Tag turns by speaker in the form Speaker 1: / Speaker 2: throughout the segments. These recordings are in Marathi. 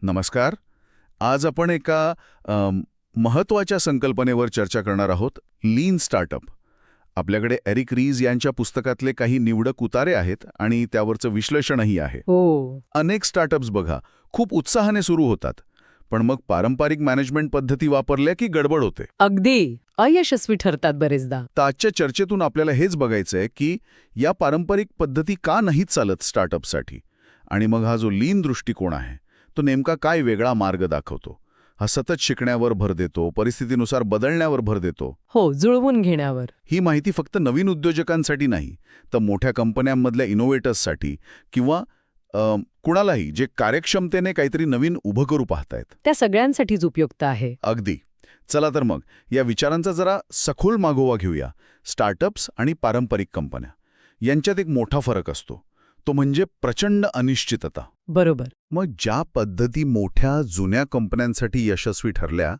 Speaker 1: नमस्कार. आज आपण एका महत्त्वाच्या संकल्पनेवर चर्चा करणार आहोत, लीन स्टार्टअप. आपल्याकडे एरिक रीज यांच्या पुस्तकातले काही निवडक उतारे आहेत आणि त्यावरचं विश्लेषणही आहे.
Speaker 2: हो.
Speaker 1: अनेक स्टार्टअप्स बघा, खूप उत्साहाने सुरू होतात, पण मग पारंपरिक मॅनेजमेंट पद्धती वापरल्या की गडबड होते.
Speaker 2: अगदी अयशस्वी ठरतात बरेचदा.
Speaker 1: तर आजच्या चर्चेतून आपल्याला हेच बघायचंय की या पारंपरिक पद्धती का नाहीत चालत स्टार्टअपसाठी, आणि मग हा जो लीन दृष्टिकोन आहे तो नेमका काय वेगळा मार्ग दाखवतो. हा सतत शिकण्यावर भर देतो, परिस्थितीनुसार बदलण्यावर भर देतो.
Speaker 2: हो, जुळवून घेण्यावर.
Speaker 1: ही माहिती फक्त नवीन उद्योजकांसाठी नाही, तर मोठ्या कंपन्यांमधल्या इनोव्हेटर्ससाठी किंवा कुणालाही जे कार्यक्षमतेने काहीतरी नवीन उभं करू पाहतायत,
Speaker 2: त्या सगळ्यांसाठीच उपयुक्त आहे.
Speaker 1: अगदी. चला तर मग या विचारांचा जरा सखोल मागोवा घेऊया. स्टार्टअप्स आणि पारंपरिक कंपन्या यांच्यात एक मोठा फरक असतो, तो म्हणजे प्रचंड अनिश्चितता.
Speaker 2: बरोबर.
Speaker 1: मग ज्या पद्धती मोठ्या जुन्या कंपन्यांसाठी यशस्वी ठरल्या,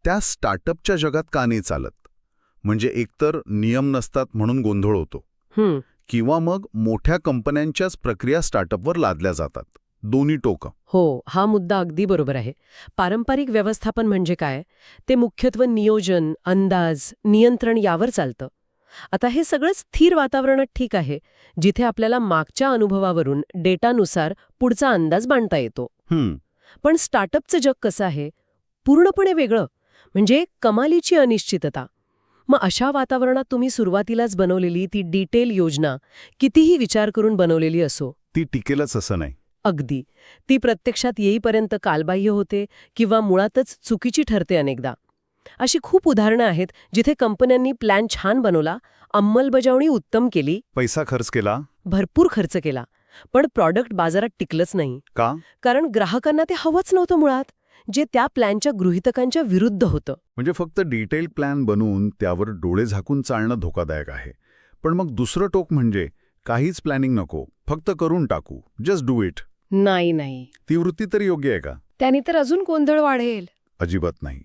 Speaker 1: त्या स्टार्टअपच्या जगात का नाही चालत? म्हणजे एकतर नियम नसतात म्हणून गोंधळ होतो, किंवा मग मोठ्या कंपन्यांच्याच प्रक्रिया स्टार्टअपवर लादल्या जातात. दोन्ही टोकं.
Speaker 2: हो, हा मुद्दा अगदी बरोबर आहे. पारंपरिक व्यवस्थापन म्हणजे काय? ते मुख्यत्वे नियोजन, अंदाज, नियंत्रण यावर चालतं. आता हे सगळं स्थिर वातावरणात ठीक आहे, जिथे आपल्याला मागच्या अनुभवावरून डेटानुसार पुढचा अंदाज बांधता येतो. पण स्टार्टअपचं जग कसं आहे? पूर्णपणे वेगळं. म्हणजे कमालीची अनिश्चितता. मग अशा वातावरणात तुम्ही सुरुवातीलाच बनवलेली ती डिटेल योजना कितीही विचार करून बनवलेली असो,
Speaker 1: ती टिकेलच असं नाही.
Speaker 2: अगदी. ती प्रत्यक्षात येईपर्यंत कालबाह्य होते किंवा मुळातच चुकीची ठरते अनेकदा. अशी खूप उदाहरणं आहेत जिथे कंपन्यांनी प्लॅन छान बनवला, अंमलबजावणी उत्तम केली,
Speaker 1: पैसा खर्च केला,
Speaker 2: भरपूर खर्च केला, पण प्रॉडक्ट बाजारात टिकलंच नाही.
Speaker 1: का?
Speaker 2: कारण ग्राहकांना ते हवंच नव्हतं मुळात, जे त्या प्लॅनच्या गृहीतकांच्या विरुद्ध होतं.
Speaker 1: म्हणजे फक्त डिटेल प्लॅन बनवून त्यावर डोळे झाकून चालणं धोकादायक आहे. पण मग दुसरं टोक म्हणजे काहीच प्लॅनिंग नको, फक्त करून टाकू, जस्ट डू इट.
Speaker 2: नाही.
Speaker 1: ती वृत्ती तरी योग्य आहे का?
Speaker 2: त्याने तर अजून गोंधळ वाढेल.
Speaker 1: अजिबात नाही.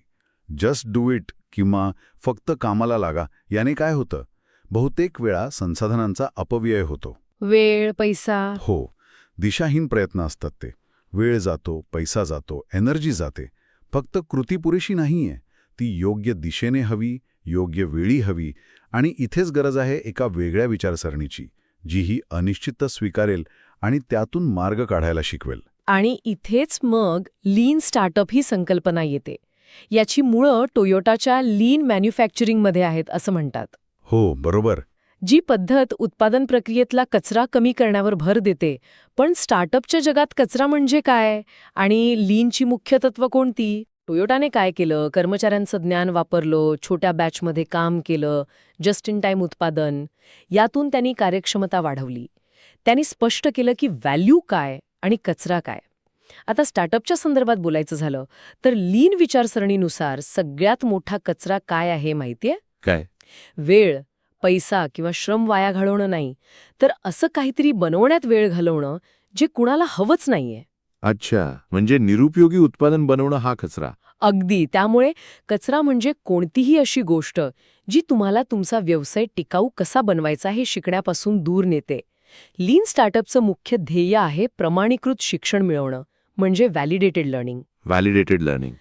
Speaker 1: जस्ट डू इट किंवा फक्त कामाला लागा याने काय होतं? बहुतेक वेळा संसाधनांचा अपव्यय होतो.
Speaker 2: वेळ, पैसा.
Speaker 1: हो, दिशाहीन प्रयत्न असतात ते. वेळ जातो, पैसा जातो, एनर्जी जाते. फक्त कृती पुरेशी नाहीये, ती योग्य दिशेने हवी, योग्य वेळी हवी. आणि इथेच गरज आहे एका वेगळ्या विचारसरणीची, जी ही अनिश्चितता स्वीकारेल आणि त्यातून मार्ग काढायला शिकवेल.
Speaker 2: आणि इथेच मग लीन स्टार्टअप ही संकल्पना येते. याची मुळं टोयोटाच्या लीन मॅन्युफॅक्चरिंगमध्ये आहेत असं म्हणतात.
Speaker 1: हो, बरोबर.
Speaker 2: जी पद्धत उत्पादन प्रक्रियेतला कचरा कमी करण्यावर भर देते. पण स्टार्टअपच्या जगात कचरा म्हणजे काय आणि लीनची मुख्य तत्व कोणती? टोयोटाने काय केलं? कर्मचाऱ्यांचं ज्ञान वापरलं, छोट्या बॅचमध्ये काम केलं, जस्ट इन टाईम उत्पादन. यातून त्यांनी कार्यक्षमता वाढवली. त्यांनी स्पष्ट केलं की व्हॅल्यू काय आणि कचरा काय. आता स्टार्टअपच्या संदर्भात बोलायचं झालं तर लीन विचारसरणीनुसार सगळ्यात मोठा कचरा काय आहे माहितीये?
Speaker 1: काय?
Speaker 2: वेळ, पैसा किंवा श्रम वाया घालवणं नाही, तर असं काहीतरी बनवण्यात वेळ घालवणं जे कुणाला हवंच नाहीये.
Speaker 3: अच्छा, म्हणजे निरुपयोगी उत्पादन बनवणं हा कचरा.
Speaker 2: अगदी. त्यामुळे कचरा म्हणजे कोणतीही अशी गोष्ट जी तुम्हाला तुमचा व्यवसाय टिकाऊ कसा बनवायचा हे शिकण्यापासून दूर नेते. लीन स्टार्टअपचं मुख्य ध्येय आहे प्रमाणीकृत शिक्षण मिळवणं, म्हणजे व्हॅलिडेटेड लर्निंग.
Speaker 3: व्हॅलिडेटेड लर्निंग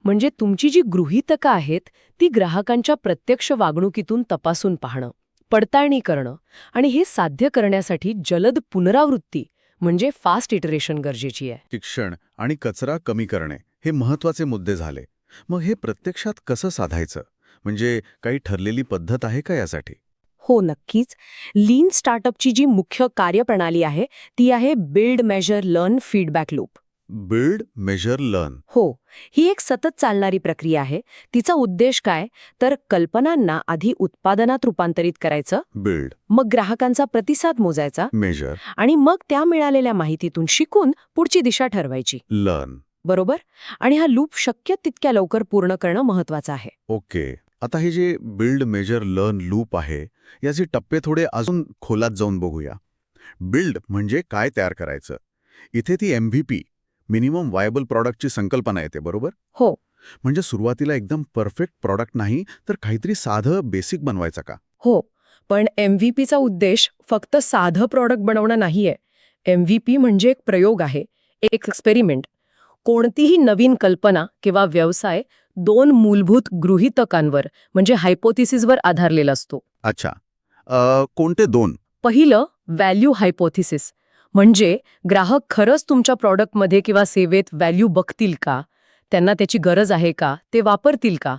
Speaker 2: म्हणजे तुमची जी गृहीतकं आहेत ती ग्राहकांच्या प्रत्यक्ष वागणुकीतून तपासून पाहणं, पडताळणी करणं, आणि हे साध्य करण्यासाठी जलद पुनरावृत्ती म्हणजे फास्ट इटरेशन गरजेची आहे.
Speaker 1: शिक्षण आणि कचरा कमी करणे हे महत्त्वाचे मुद्दे झाले. मग हे प्रत्यक्षात कसं साधायचं? म्हणजे काही ठरलेली पद्धत आहे का यासाठी?
Speaker 2: हो, नक्कीच. लीन स्टार्टअपची जी मुख्य कार्यप्रणाली आहे ती आहे build, measure, learn, feedback loop.
Speaker 1: Build, measure, learn.
Speaker 2: हो, ही एक सतत चालणारी प्रक्रिया आहे. तिचा उद्देश काय? तर कल्पनांना आधी उत्पादनात रूपांतरित करायचं,
Speaker 1: बिल्ड,
Speaker 2: मग ग्राहकांचा प्रतिसाद मोजायचा,
Speaker 1: मेजर,
Speaker 2: आणि मग त्या मिळालेल्या माहितीतून शिकून पुढची दिशा ठरवायची.
Speaker 1: लर्न.
Speaker 2: बरोबर? आणि हा लूप शक्य तितक्या लवकर पूर्ण करणं महत्वाचं आहे.
Speaker 1: ओके. आता हे जे बिल्ड, मेजर, लर्न लूप आहे, याचे टप्पे थोडे अजून खोलात जाऊन बघूया. बिल्ड म्हणजे काय तयार करायचं. इथे ती MVP, मिनिमम व्हायबल प्रॉडक्टची संकल्पना येते, बरोबर?
Speaker 2: हो.
Speaker 1: म्हणजे सुरुवातीला एकदम परफेक्ट प्रॉडक्ट नाही, तर काहीतरी साधं बेसिक बनवायचं का?
Speaker 2: हो, पण MVPचा उद्देश फक्त साधं प्रॉडक्ट बनवणं नाहीये. MVP म्हणजे एक प्रयोग आहे, एक एक्सपेरिमेंट. कोणतीही नवीन कल्पना किंवा व्यवसाय 2 मूलभूत गृहीतकांवर म्हणजे हायपोथिसिसवर आधारलेला असतो.
Speaker 1: अच्छा. कोणते 2?
Speaker 2: पहिलं व्हॅल्यू हायपोथिसिस म्हणजे ग्राहक खरंच तुमच्या प्रॉडक्टमध्ये किंवा सेवेत व्हॅल्यू बघतील का, त्यांना त्याची गरज आहे का, ते वापरतील का.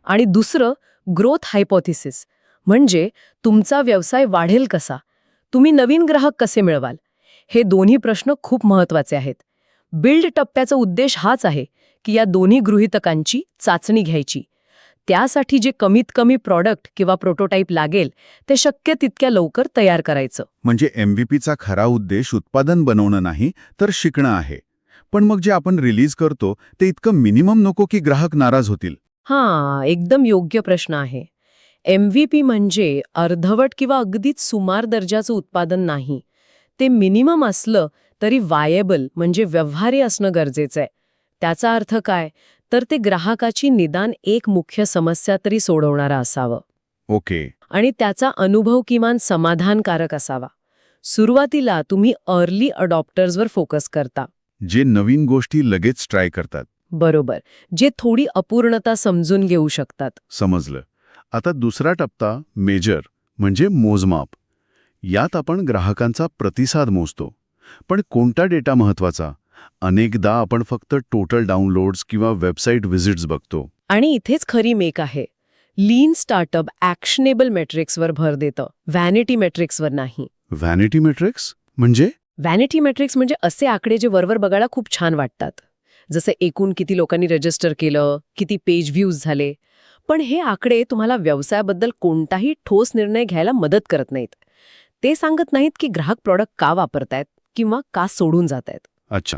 Speaker 2: आणि दुसरं ग्रोथ हायपोथिसिस म्हणजे तुमचा व्यवसाय वाढेल कसा, तुम्ही नवीन ग्राहक कसे मिळवाल. हे दोन्ही प्रश्न खूप महत्वाचे आहेत. बिल्ड टप्प्याचा उद्देश हाच आहे की या दोन्ही गृहीतकांची चाचणी घ्यायची. त्यासाठी जे कमीत कमी प्रॉडक्ट किंवा प्रोटोटाईप लागेल ते शक्य तितक्या लवकर तयार करायचं.
Speaker 1: म्हणजे MVPचा खरा उद्देश उत्पादन बनवणं नाही तर शिकणं आहे. पण मग जे आपण रिलीज करतो ते इतकं मिनिमम नको की ग्राहक नाराज होतील.
Speaker 2: हां, एकदम योग्य प्रश्न आहे. MVP म्हणजे अर्धवट किंवा अगदीच सुमार दर्जाचं उत्पादन नाही. ते मिनिमम असलं तरी वायेबल म्हणजे व्यवहार्य असणं गरजेचं आहे. त्याचा अर्थ काय, तर ते ग्राहकाची निदान एक मुख्य समस्या तरी सोडवणारा असावं.
Speaker 1: ओके.
Speaker 2: आणि त्याचा अनुभव किमान समाधानकारक असावा. सुरुवातीला तुम्ही अर्ली अडॉप्टर्सवर फोकस करता.
Speaker 1: जे नवीन गोष्टी लगेच ट्राय करतात.
Speaker 2: बरोबर. जे थोडी अपूर्णता समजून घेऊ शकतात.
Speaker 1: समजलं. आता दुसरा टप्पा मेजर म्हणजे मोजमाप. यात आपण ग्राहकांचा प्रतिसाद मोजतो. पण कोणता डेटा महत्वाचा? अनेकदा आपण फक्त टोटल डाउनलोड्स किंवा वेबसाईट व्हिजिट्स बघतो.
Speaker 2: आणि इथेच खरी मेक आहे. लीन स्टार्टअप ॲक्शनेबल मेट्रिक्सवर भर देतं, व्हॅनिटी मेट्रिक्सवर नाही.
Speaker 1: व्हॅनिटी मेट्रिक्स म्हणजे?
Speaker 2: व्हॅनिटी मेट्रिक्स म्हणजे असे आकडे जे वरवर बघायला खूप छान वाटतात. जसे एकूण किती लोकांनी रजिस्टर केलं, किती पेज व्ह्यूज झाले. पण हे आकडे तुम्हाला व्यवसायाबद्दल कोणताही ठोस निर्णय घ्यायला मदत करत नाहीत. ते सांगत नाहीत की ग्राहक प्रॉडक्ट का वापरतायत किंवा का सोडून जातायत.
Speaker 1: अच्छा.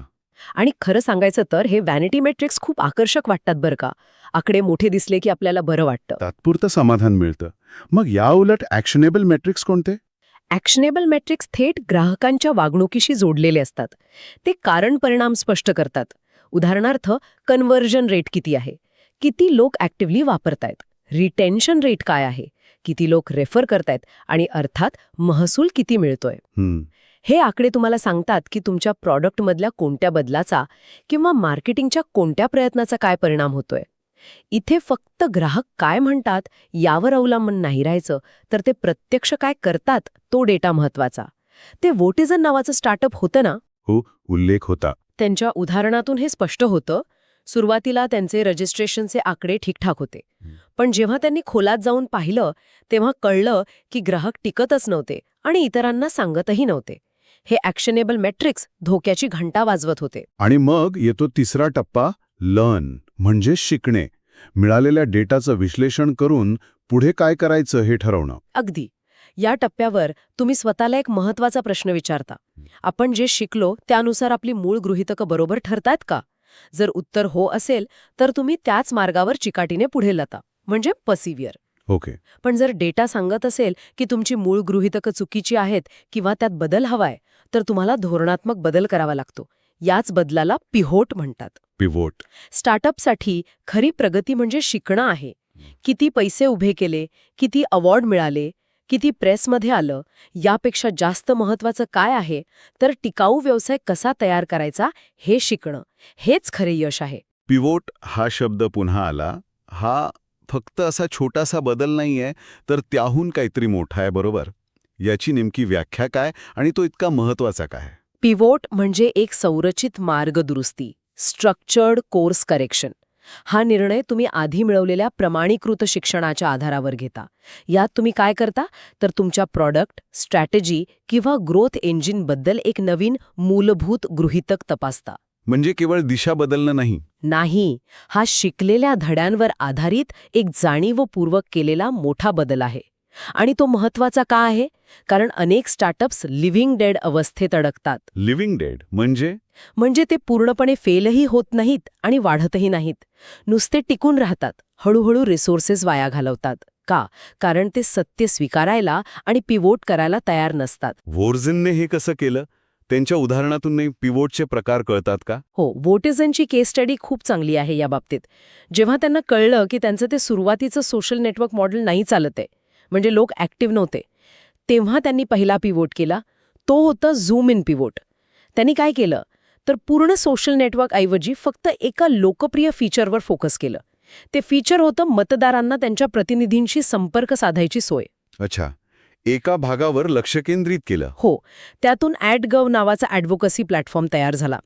Speaker 2: आणि खरं सांगायचं तर हे व्हॅनिटी मेट्रिक्स खूप आकर्षक वाटतात बरं का. आकडे मोठे दिसले की आपल्याला बरं वाटतं.
Speaker 1: तात्पुरतं समाधान मिळतं. मग या उलट ॲक्शनेबल मेट्रिक्स कोणते?
Speaker 2: ॲक्शनेबल मेट्रिक्स थेट ग्राहकांच्या वागणुकीशी जोडलेले असतात. ते कारण परिणाम स्पष्ट करतात. उदाहरणार्थ कन्व्हर्जन रेट किती आहे, किती लोक ॲक्टिव्हली वापरतायत, रिटेन्शन रेट काय आहे, किती लोक रेफर करतायत आणि अर्थात महसूल किती मिळतोय. हे आकडे तुम्हाला सांगतात की तुमच्या प्रॉडक्टमधल्या कोणत्या बदलाचा किंवा मार्केटिंगच्या कोणत्या प्रयत्नाचा काय परिणाम होतोय. इथे फक्त ग्राहक काय म्हणतात यावर अवलंबून नाही राहायचं, तर ते प्रत्यक्ष काय करतात तो डेटा महत्वाचा. ते वोटिझन नावाचं स्टार्टअप होतं ना,
Speaker 1: हो, उल्लेख होता.
Speaker 2: त्यांच्या उदाहरणातून हे स्पष्ट होतं. सुरुवातीला त्यांचे रजिस्ट्रेशनचे आकडे ठीकठाक होते. पण जेव्हा त्यांनी खोलात जाऊन पाहिलं तेव्हा कळलं की ग्राहक टिकतच नव्हते आणि इतरांना सांगतही नव्हते. हे ॲक्शनेबल मेट्रिक्स धोक्याची घंटा वाजवत होते.
Speaker 1: आणि मग येतो तिसरा टप्पा, लर्न म्हणजे शिकणे. मिळालेल्या डेटाचं विश्लेषण करून पुढे काय करायचं हे ठरवणं.
Speaker 2: अगदी. या टप्प्यावर तुम्ही स्वतःला एक महत्वाचा प्रश्न विचारता. आपण जे शिकलो त्यानुसार आपली मूळ गृहीतकं बरोबर ठरतात का? जर उत्तर हो असेल तर तुम्ही त्याच मार्गावर चिकाटीने पुढे जाता, म्हणजे पर्सिव्हिअर.
Speaker 1: ओके.
Speaker 2: पण जर डेटा सांगत असेल की तुमची मूळ गृहीतकं चुकीची आहेत किंवा त्यात बदल हवाय, तर तुम्हाला धोरणात्मक बदल करावा लागतो. याच बदलाला पिव्होट म्हणतात.
Speaker 1: पिव्होट.
Speaker 2: स्टार्टअपसाठी खरी प्रगती म्हणजे शिकणं आहे. किती पैसे उभे केले, किती अवॉर्ड मिळाले, किती प्रेसमध्ये आलं, यापेक्षा जास्त महत्वाचं काय आहे, तर टिकाऊ व्यवसाय कसा तयार करायचा हे शिकणं. हेच खरे यश आहे.
Speaker 1: पिव्होट हा शब्द पुन्हा आला. हा फक्त असा छोटासा बदल नाहीये, तर त्याहून काहीतरी मोठा आहे, बरोबर? याची नेमकी व्याख्या काय आणि तो इतका महत्वाचा काय?
Speaker 2: पिव्होट म्हणजे एक संरचित मार्गदुरुस्ती, स्ट्रक्चर्ड कोर्स करेक्शन. हा निर्णय तुम्ही आधी मिळवलेल्या प्रमाणीकृत शिक्षणाच्या आधारावर घेता. यात तुम्ही काय करता, तर तुमच्या प्रॉडक्ट, स्ट्रॅटेजी किंवा ग्रोथ इंजिनबद्दल एक नवीन मूलभूत गृहीतक तपासता.
Speaker 1: म्हणजे केवळ दिशा बदलणं नाही.
Speaker 2: नाही, हा शिकलेल्या धड्यांवर आधारित एक जाणीवपूर्वक केलेला मोठा बदल आहे. आणि तो महत्वाचा का आहे? कारण अनेक स्टार्टअप्स लिव्हिंग डेड अवस्थेत अडकतात.
Speaker 1: लिव्हिंग डेड म्हणजे
Speaker 2: ते पूर्णपणे फेलही होत नाहीत आणि वाढतही नाहीत. नुसते टिकून राहतात, हळूहळू रिसोर्सेस वाया घालवतात. का? कारण ते सत्य स्वीकारायला आणि पिव्होट करायला तयार नसतात.
Speaker 1: वोर्झनने हे कसं केलं? त्यांच्या उदाहरणातून पिव्होटचे प्रकार कळतात का?
Speaker 2: हो, वोटिझनची केस स्टडी खूप चांगली आहे या बाबतीत. जेव्हा त्यांना कळलं की त्यांचं ते सुरुवातीचं सोशल नेटवर्क मॉडेल नाही चालत आहे, म्हणजे लोक ॲक्टिव्ह नव्हते, तेव्हा त्यांनी पहिला पिव्होट केला. तो होता झूम इन पिव्होट. त्यांनी काय केलं, तर पूर्ण सोशल नेटवर्क ऐवजी फक्त एका लोकप्रिय फीचरवर फोकस केलं. ते फीचर होतं मतदारांना त्यांच्या प्रतिनिधींशी संपर्क साधायची सोय.
Speaker 1: अच्छा, एका भागावर लक्ष केंद्रित केलं.
Speaker 2: हो, त्यातून ॲडगव्ह नावाचा ॲडव्होकसी प्लॅटफॉर्म तयार झाला.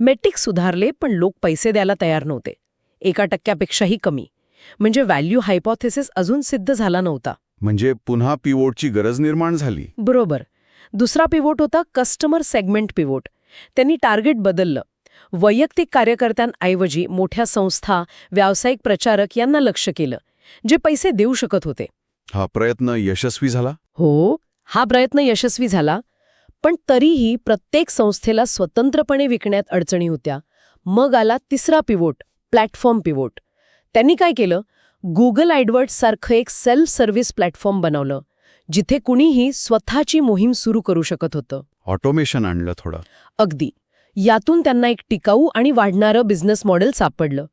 Speaker 2: मेट्रिक्स सुधारले, पण लोक पैसे द्यायला तयार नव्हते. 1% कमी. म्हणजे व्हॅल्यू हायपोथेसिस अजून सिद्ध झाला नव्हता.
Speaker 1: म्हणजे पुन्हा पिवोटची गरज निर्माण झाली.
Speaker 2: बरोबर. दुसरा पिवोट होता कस्टमर सेगमेंट पिवोट. त्यांनी टार्गेट बदललं. वैयक्तिक कार्यकर्त्यांऐवजी मोठ्या संस्था, व्यावसायिक प्रचारक यांना लक्ष केलं, जे पैसे देऊ शकत होते.
Speaker 1: हा प्रयत्न यशस्वी झाला?
Speaker 2: हो, हा प्रयत्न यशस्वी झाला. पण तरीही प्रत्येक संस्थेला स्वतंत्रपणे विकण्यात अडचणी होत्या. मग आला तिसरा पिवोट, प्लॅटफॉर्म पिवोट. त्यांनी काय केलं? गुगल ॲडवर्ड्स सारखं एक सेल्फ सर्व्हिस प्लॅटफॉर्म बनवलं, जिथे कुणीही स्वतःची मोहीम सुरू करू शकत होतं.
Speaker 1: ऑटोमेशन आणलं थोडं.
Speaker 2: अगदी. यातून त्यांना एक टिकाऊ आणि वाढणारं बिझनेस मॉडेल सापडलं.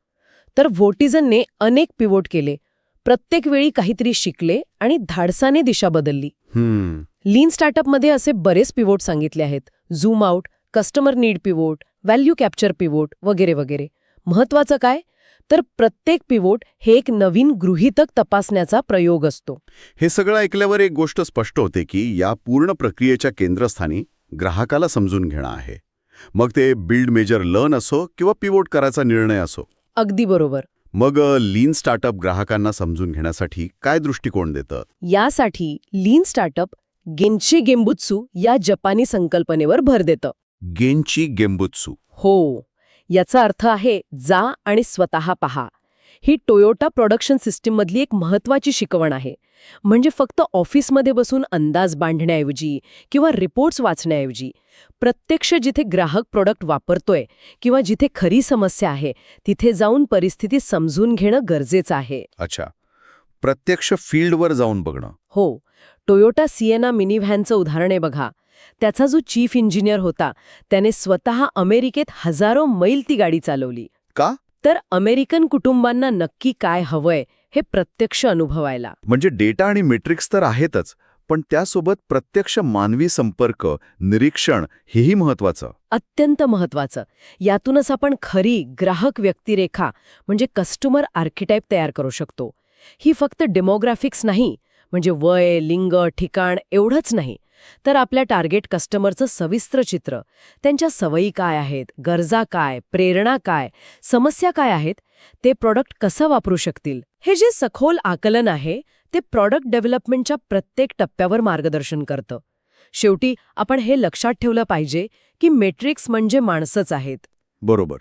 Speaker 2: तर व्होटिझनने अनेक पिवोट केले. प्रत्येक वेळी काहीतरी शिकले आणि धाडसाने दिशा बदलली. लीन स्टार्टअपमध्ये असे बरेच पिवोट सांगितले आहेत. Zoom out, customer need pivot, value capture pivot वगैरे वगैरे. महत्वाचं काय? तर प्रत्येक पिवोट हे एक नवीन गृहीतक तपासण्याचा प्रयोग असतो.
Speaker 1: हे सगळं ऐकल्यावर एक गोष्ट स्पष्ट होते की या पूर्ण प्रक्रियेच्या केंद्रस्थानी ग्राहकाला समजून घेणं आहे. मग ते बिल्ड मेजर लर्न असो किंवा पिवोट करायचा निर्णय असो.
Speaker 2: अगदी बरोबर.
Speaker 1: मग लीन स्टार्टअप ग्राहकांना समजून घेण्यासाठी काय दृष्टिकोन देतं?
Speaker 2: यासाठी लीन स्टार्टअप गेन्शी गेम्बुत्सू या जपानी संकल्पनेवर भर देतं.
Speaker 1: गेन्शी गेम्बुत्सू.
Speaker 2: हो, याचा अर्थ आहे जा आणि स्वतः पहा. ही टोयोटा प्रोडक्शन सिस्टीममधली एक महत्वाची शिकवण आहे. म्हणजे फक्त ऑफिसमध्ये बसून अंदाज बांधण्याऐवजी किंवा रिपोर्ट्स वाचण्याऐवजी प्रत्यक्ष जिथे ग्राहक प्रोडक्ट वापरतोय किंवा जिथे खरी समस्या आहे तिथे जाऊन परिस्थिती समजून घेणं गरजेचं आहे.
Speaker 1: अच्छा, प्रत्यक्ष फील्डवर जाऊन बघणं.
Speaker 2: हो, टोयोटा सिएना मिनी व्हॅनचं उदाहरण आहे बघा. त्याचा जो चीफ इंजिनियर होता त्याने स्वतः अमेरिकेत हजारो मैल ती गाडी चालवली.
Speaker 1: का?
Speaker 2: तर अमेरिकन कुटुंबांना नक्की काय हवंय हे प्रत्यक्ष अनुभवायला.
Speaker 1: म्हणजे डेटा आणि मेट्रिक्स तर आहेतच, पण त्यासोबत प्रत्यक्ष मानवी संपर्क, निरीक्षण हेही महत्वाचं.
Speaker 2: अत्यंत महत्वाचं. यातूनच आपण खरी ग्राहक व्यक्तिरेखा म्हणजे कस्टमर आर्किटाईप तयार करू शकतो. ही फक्त डेमोग्राफिक्स नाही, म्हणजे वय, लिंग, ठिकाण एवढंच नाही, तर आपल्या टार्गेट कस्टमरचं सविस्तर चित्र, त्यांच्या सवयी काय आहेत, गरजा काय, प्रेरणा काय, समस्या काय आहेत, ते प्रॉडक्ट कसं वापरू शकतील, हे जे सखोल आकलन आहे ते प्रॉडक्ट डेव्हलपमेंटच्या प्रत्येक टप्प्यावर मार्गदर्शन करतं. शेवटी आपण हे लक्षात ठेवलं पाहिजे की मेट्रिक्स म्हणजे माणसंच आहेत.
Speaker 1: बरोबर.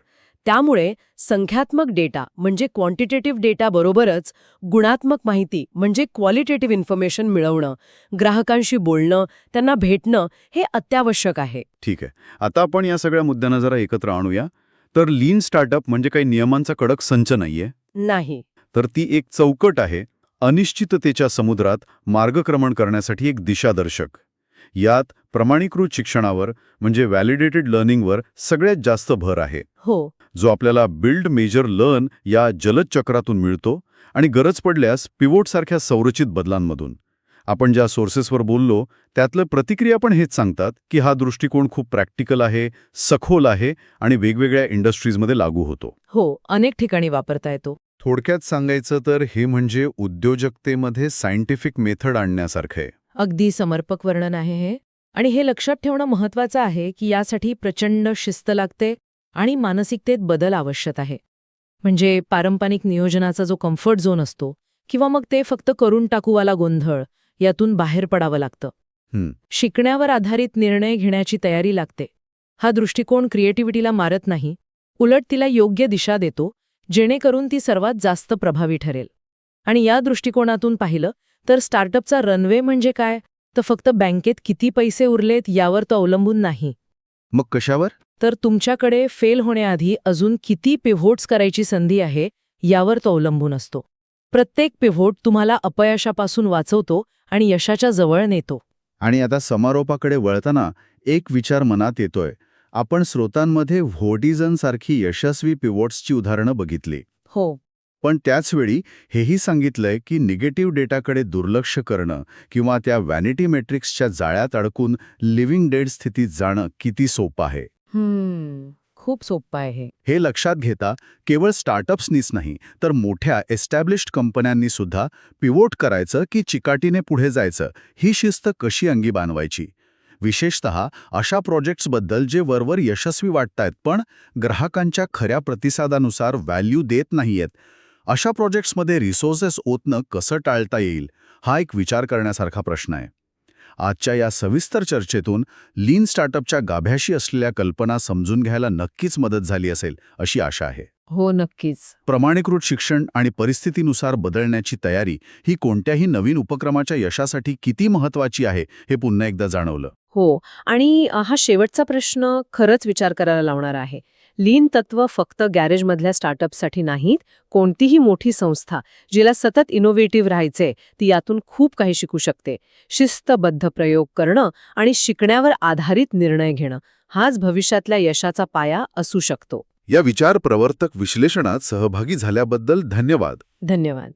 Speaker 2: त्यामुळे संख्यात्मक डेटा म्हणजे क्वांटिटेटिव्ह डेटा बरोबरच गुणात्मक माहिती म्हणजे क्वालिटेटिव्ह इन्फॉर्मेशन मिळवणं, ग्राहकांशी बोलणं, त्यांना भेटणं हे अत्यावश्यक आहे.
Speaker 1: ठीक आहे. आता आपण या सगळ्या मुद्द्यांना जरा एकत्र आणूया. तर लीन स्टार्टअप म्हणजे काही नियमांचा कडक संच नाहीये.
Speaker 2: नाही.
Speaker 1: तर ती एक चौकट आहे, अनिश्चिततेच्या समुद्रात मार्गक्रमण करण्यासाठी एक दिशादर्शक. यात प्रमाणीकृत शिक्षणावर म्हणजे व्हॅलिडेटेड लर्निंगवर सगळ्यात जास्त भर आहे.
Speaker 2: हो.
Speaker 1: जो आपल्याला बिल्ड मेजर लर्न या जलद चक्रातून मिळतो आणि गरज पडल्यास पिवोटसारख्या संरचित बदलांमधून. आपण ज्या सोर्सेसवर बोललो त्यातलं प्रतिक्रिया पण हेच सांगतात की हा दृष्टिकोन खूप प्रॅक्टिकल आहे, सखोल आहे आणि वेगवेगळ्या इंडस्ट्रीजमध्ये लागू होतो.
Speaker 2: हो, अनेक ठिकाणी वापरता येतो.
Speaker 1: थोडक्यात सांगायचं तर हे म्हणजे उद्योजकतेमध्ये सायंटिफिक मेथड आणण्यासारखं आहे.
Speaker 2: अगदी समर्पक वर्णन आहे हे. आणि हे लक्षात ठेवणं महत्वाचं आहे की यासाठी प्रचंड शिस्त लागते आणि मानसिकतेत बदल आवश्यक आहे. म्हणजे पारंपरिक नियोजनाचा जो कम्फर्ट झोन असतो किंवा मग ते फक्त करून टाकूवाला गोंधळ, यातून बाहेर पडावं लागतं. शिकण्यावर आधारित निर्णय घेण्याची तयारी लागते. हा दृष्टिकोन क्रिएटिव्हिटीला मारत नाही, उलट तिला योग्य दिशा देतो, जेणेकरून ती सर्वात जास्त प्रभावी ठरेल. आणि या दृष्टिकोनातून पाहिलं तर स्टार्टअपचा रनवे म्हणजे काय? तर फक्त बँकेत किती पैसे उरलेत यावर तो अवलंबून नाही.
Speaker 1: मग कशावर?
Speaker 2: तर तुमच्याकडे फेल होण्याआधी अजून किती पिव्होट्स करायची संधी आहे यावर तो अवलंबून असतो. प्रत्येक पिव्होट तुम्हाला अपयशापासून वाचवतो आणि यशाच्या जवळ नेतो.
Speaker 1: आणि आता समारोपाकडे वळताना एक विचार मनात येतोय. आपण स्रोतांमध्ये व्होटिझनसारखी यशस्वी पिवोट्सची उदाहरणं बघितली.
Speaker 2: हो.
Speaker 1: पण त्याचवेळी हेही सांगितलंय की निगेटिव्ह डेटाकडे दुर्लक्ष करणं किंवा त्या व्हॅनिटी मेट्रिक्सच्या जाळ्यात अडकून लिव्हिंग डेड स्थितीत जाणं किती सोपं आहे.
Speaker 2: खूप सोपं आहे हे.
Speaker 1: हे लक्षात घेता केवळ स्टार्टअप्सनीच नाही तर मोठ्या एस्टॅब्लिश्ड कंपन्यांनी सुद्धा पिवोट करायचं की चिकाटीने पुढे जायचं ही शिस्त कशी अंगी बाणवायची. विशेषतः अशा प्रोजेक्ट्सबद्दल जे वरवर यशस्वी वाटतायत पण ग्राहकांच्या खऱ्या प्रतिसादानुसार व्हॅल्यू देत नाहीयेत. अशा प्रोजेक्ट्समध्ये रिसोर्सेस ओतणं कसं टाळता येईल हा एक विचार करण्यासारखा प्रश्न आहे. आजच्या या सविस्तर चर्चेतून लीन स्टार्टअपच्या गाभ्याशी असलेल्या कल्पना समजून घ्यायला नक्कीच मदत झाली असेल अशी आशा आहे.
Speaker 2: हो, नक्कीच.
Speaker 1: प्रमाणीकृत शिक्षण आणि परिस्थितीनुसार बदलण्याची तयारी ही कोणत्याही नवीन उपक्रमाच्या यशासाठी किती महत्त्वाची आहे हे पुन्हा एकदा जाणवलं.
Speaker 2: हो, आणि हा शेवटचा प्रश्न खरंच विचार करायला लावणारा आहे. लीन तत्व फक्त गॅरेजमधल्या स्टार्टअपसाठी नाहीत, कोणतीही मोठी संस्था जिला सतत इनोव्हेटिव्ह राहायचे ती यातून खूप काही शिकू शकते. शिस्तबद्ध प्रयोग करणं आणि शिकण्यावर आधारित निर्णय घेणं हाच भविष्यातल्या यशाचा पाया असू शकतो.
Speaker 1: या विचार प्रवर्तक विश्लेषणात सहभागी झाल्याबद्दल धन्यवाद.
Speaker 2: धन्यवाद.